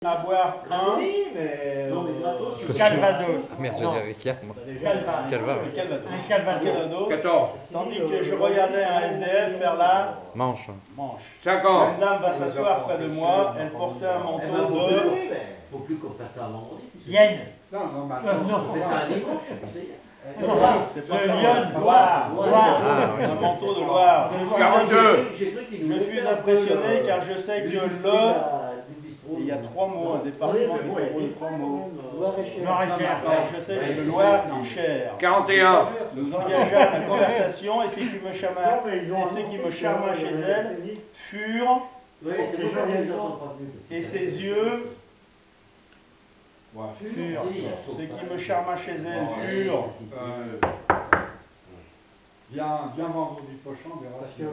À boire un. Oui, mais. Calvados. Ah merde, j'ai dit avec Yann, moi. Calvados. Calva. Un Calvados. 14. Tandis que je regardais un SDF faire la Manche. manche. 50. Une dame va s'asseoir près de moi. Elle portait un manteau de Faut plus qu'on fasse ça un vendredi. Yen. Non, non, Non, maintenant. On fait ça un dimanche. c'est pas Le ça. Lyon. Loire. Ah, oui. Un manteau de Loire. 42. Je suis impressionné car je sais que il y a trois mots, un département qui compose trois mots. Loire et Cher. Alors je sais que le Loire est cher. 41. Nous engageâmes la conversation et ceux qui me charma chez elle furent, Oui, c'est pour ça que les gens sont pas venus. et ses yeux furent, ceux qui me charma chez elle furent, Viens vendredi prochain, on verra si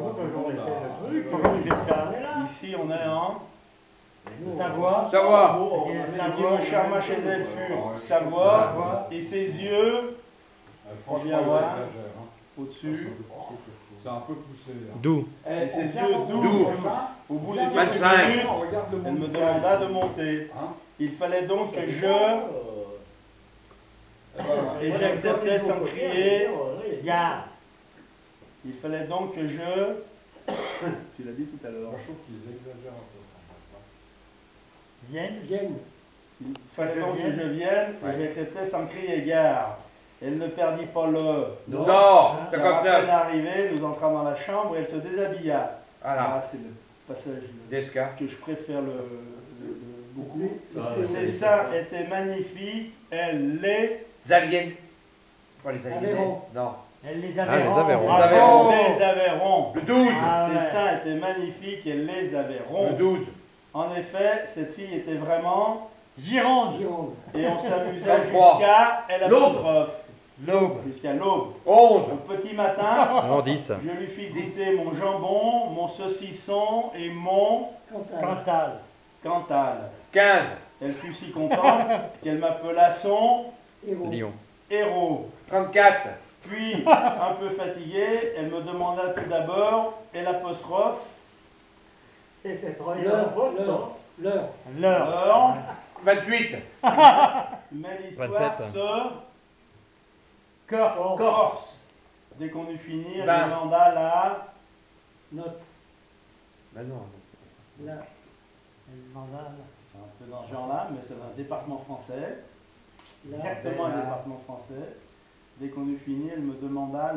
Pourquoi tu fais ça? ici on est en, Savoie. Savoir. ceux qui me charma chez elle furent Savoie, et ses yeux Franchement, il voir. exagère. au-dessus, C'est un peu poussé. Hein. D'où? et ses yeux doux. Doux. Au bout de quelques 25. minutes, Regarde le elle me monde. demanda de monter. Hein. Il fallait donc que je, et Voilà. j'acceptais sans crier. Gare. Il fallait donc que je, tu l'as dit tout à l'heure, Moi, je trouve qu'ils exagèrent un peu. Vienne. il fallait donc que je vienne, et j'acceptais sans crier gare. Elle ne perdit pas le. Non, Car à peine 59. arrivée, nous entrâmes dans la chambre et elle se déshabilla. Voilà. Ah, c'est le passage Desca. que je préfère beaucoup. Ah, Ses seins étaient magnifiques, elle les Aliens. Pas les aliens. Aveyron. Non. Elle les Ah, avait les ronds. Aveyron. Aveyron. les avait ronds. Le 12. Ah, Ses ouais. seins étaient magnifiques, elle les avait Le ronds. 12. En effet, cette fille était vraiment, Gironde. et on s'amusait 33. jusqu'à elle L'aube. apostrophe. L'aube. Jusqu'à l'aube. 11. Au petit matin, Non, 10. je lui fis goûter mon jambon, mon saucisson et mon Cantal. cantal. 15. Elle fut si contente qu'elle m'appela son Lyon. héros. 34. Puis, un peu fatiguée, elle me demanda tout d'abord, et l'apostrophe, L'heure. l'heure, 28. mais l'histoire 27. se Corse. corse. Dès qu'on eut fini, elle 20. demanda la Note. Ben non. Là. Elle demanda c'est un peu dans ce genre-là, mais c'est un département français, là. exactement un département français. Dès qu'on eut fini, elle me demanda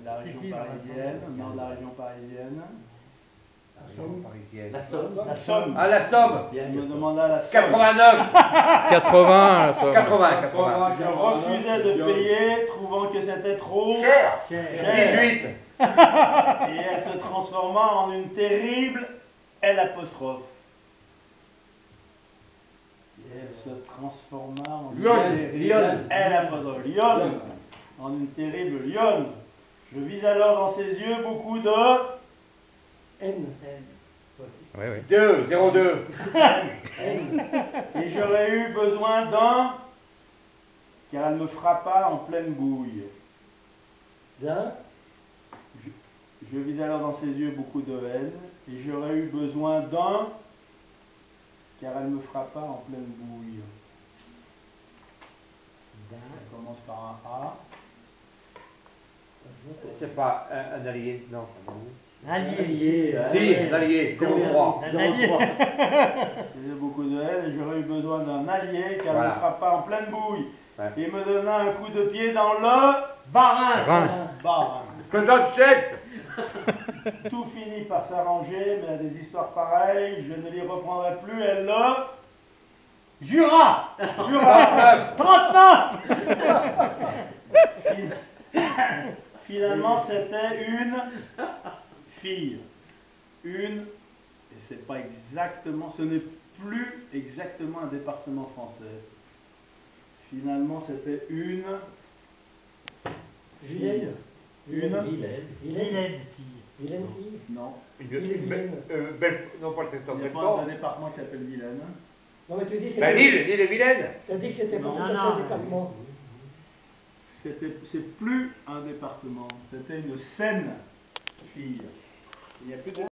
la région Si, parisienne, non, la région parisienne. Parisienne. La Somme. La Somme. Ah, la Somme. Bien, Elle me demanda la Somme. 89. 80, la somme. 80. 80. Je refusais de payer, trouvant que c'était trop. Cher. Cher. 18. Et elle se transforma en une terrible L apostrophe. Et elle se transforma en une Lyon. terrible L apostrophe. Lyon. En une terrible lionne. Je vis alors dans ses yeux beaucoup de N. Oui, oui. 2. 02. et j'aurais eu besoin d'un car elle me frappa en pleine bouille. D'un. Je vis alors dans ses yeux beaucoup de haine et j'aurais eu besoin d'un car elle me frappa en pleine bouille. Elle commence par un A. C'est pas un allié. Non. Allié. Si, un allié. 03. Un allié. C'était beaucoup de haine et j'aurais eu besoin d'un allié car Voilà. elle me frappa en pleine bouille. Ouais. Et me donna un coup de pied dans le Barin. Rhin. bar. Faisant check. Tout finit par s'arranger, mais à des histoires pareilles, je ne les reprendrai plus. Elle le Jura. jura. 39. Finalement, c'était une fille. Une, et c'est pas exactement, ce n'est plus exactement un département français. Finalement, c'était une Vilaine. Une Vilaine fille. Vilaine fille. non. Non, pas le Il secteur n'y de a pas Belfort. un département qui s'appelle Vilaine. Non, mais tu dis Ben, l'île est vilaine. Tu as dit que c'était pas Non. tout à Non, fait département. C'est plus un département, c'était une scène. Il n'y a plus de